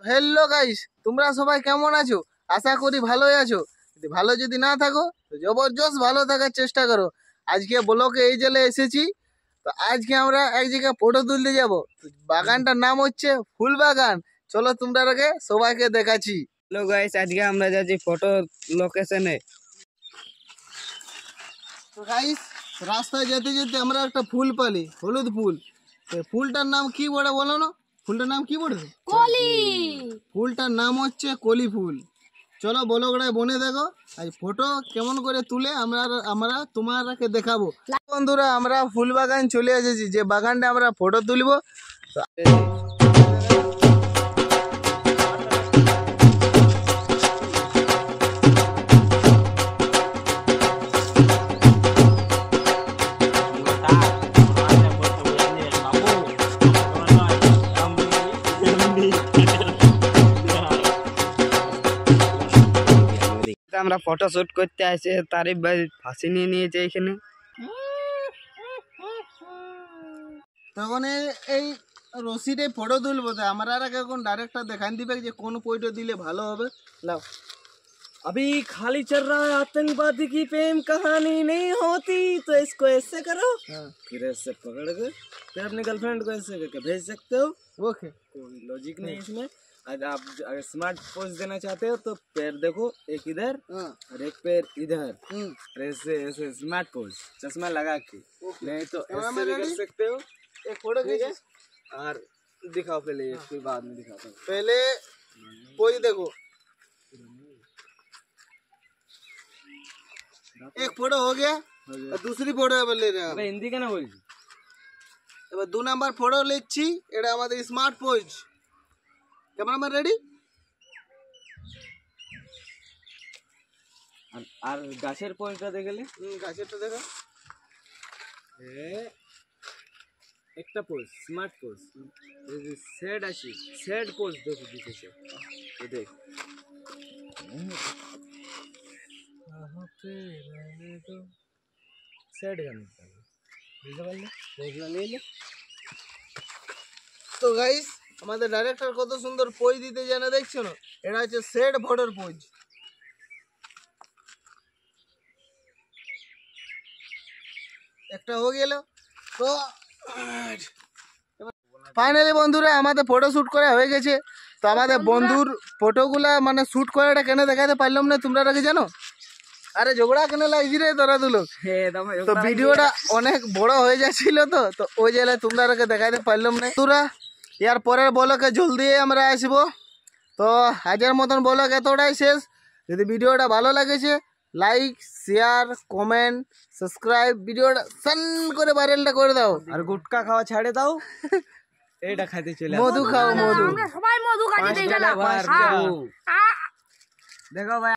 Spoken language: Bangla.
হ্যালো গাইস, তোমরা সবাই কেমন আছো? আশা করি ভালোই আছো। ভালো যদি না থাকো তো জবরদস্ত ভালো থাকার চেষ্টা করো। আজকে ব্লকে এই জেলে এসেছি, তো আজকে আমরা এক জায়গায় ফটো তুলতে যাব। বাগানটার নাম হচ্ছে ফুল বাগান। চলো তোমরা আগে সবাইকে দেখাচ্ছি। হ্যালো গাইস, আজকে আমরা যাচ্ছি ফটো লোকেশনে। তো গাইস, রাস্তায় যেতে যেতে আমরা একটা ফুল পালি, হলুদ ফুল। তো ফুলটার নাম কি বলে বলো না? ফুলটার নাম কি বলে? কলি। ফুলটার নাম হচ্ছে কলি ফুল। চলো ব্লগটায় বনে দেখো আজ ফটো কেমন করে তুলে আমরা তোমাকে দেখাবো। বন্ধুরা, আমরা ফুল বাগান চলে এসেছি, যে বাগানটা আমরা ফটো তুলবো। আমরা ফটো শুট করতে আসে, তারিফ ভাই ফাঁসি নিয়ে নিয়েছে এখানে। তখন এই রশিদে ফটো তুলবো, তো আমরা এখন ডাইরেক্টর দেখান দিবে যে কোন ফটো দিলে ভালো হবে। লাও। अभी खाली चल रहा है, आतंकवादी की प्रेम कहानी नहीं होती, तो इसको ऐसे करो, फिर ऐसे पकड़ के फिर अपनी गर्लफ्रेंड को ऐसे करके भेज सकते हो। ओके, कोई लॉजिक नहीं इसमें। आज आप अगर स्मार्ट पोज देना चाहते हो तो पैर देखो, एक इधर और एक पैर इधर, और ऐसे ऐसे स्मार्ट पोज, चश्मा लगा के। नहीं तो ऐसे भी कर सकते हो। एक फोटो खींचे और दिखाओ पहले, फिर बाद में दिखाता हूँ। पहले पोज देखो। एक फोटो हो गया और दूसरी फोटो এবার ले रहे हैं। अबे हिंदी কেন বলছি? এবার 2 নাম্বার ফটো লিখছি, এটা আমাদের স্মার্ট পোজ। Cameraman ready? আর গাছের পোজটা দেখলে গাছেরটা দেখা। একটা পোজ স্মার্ট পোজ, সেড আছে, সেড পোজ দেখো দিতেছে। এই দেখ সেড গান বুঝতে পারলে, পোজটা নিয়ে। তো গাইস, আমাদের ডাইরেক্টর কত সুন্দর পোজ দিতে জানে, দেখছো না? এটা হচ্ছে সেড ফটোর পোজ। একটা হয়ে গেল। তো ফাইনালি বন্ধুরা, আমাদের ফটো শ্যুট করা হয়ে গেছে। তো আমাদের বন্ধুর ফটোগুলা মানে শ্যুট করাটা কেন দেখাতে পারলাম না, তোমরা আগে জানো? আরে ঝগড়া কেন লাগছি রে তোরা দুলো? তো ভিডিওটা অনেক বড় হয়ে যাচ্ছিল, তো ওই জেলায় তোমরা আগে দেখাতে পারলাম না। তোরা ইয়ার পরের ব্লগে জলদি আমরা আসবো। তো আজকের মতন ব্লগ এতটাই শেষ। যদি ভিডিওটা ভালো লাগেছে, লাইক, শেয়ার, কমেন্ট, সাবস্ক্রাইব, ভিডিওটা সান করে ভাইরালটা করে দাও। আর গুটকা খাওয়া ছাড়ে দাও, এইটা খাইতে চলে মধু খাও, মধু। আমরা সবাই মধু খাচ্ছি। দেখো ভাই।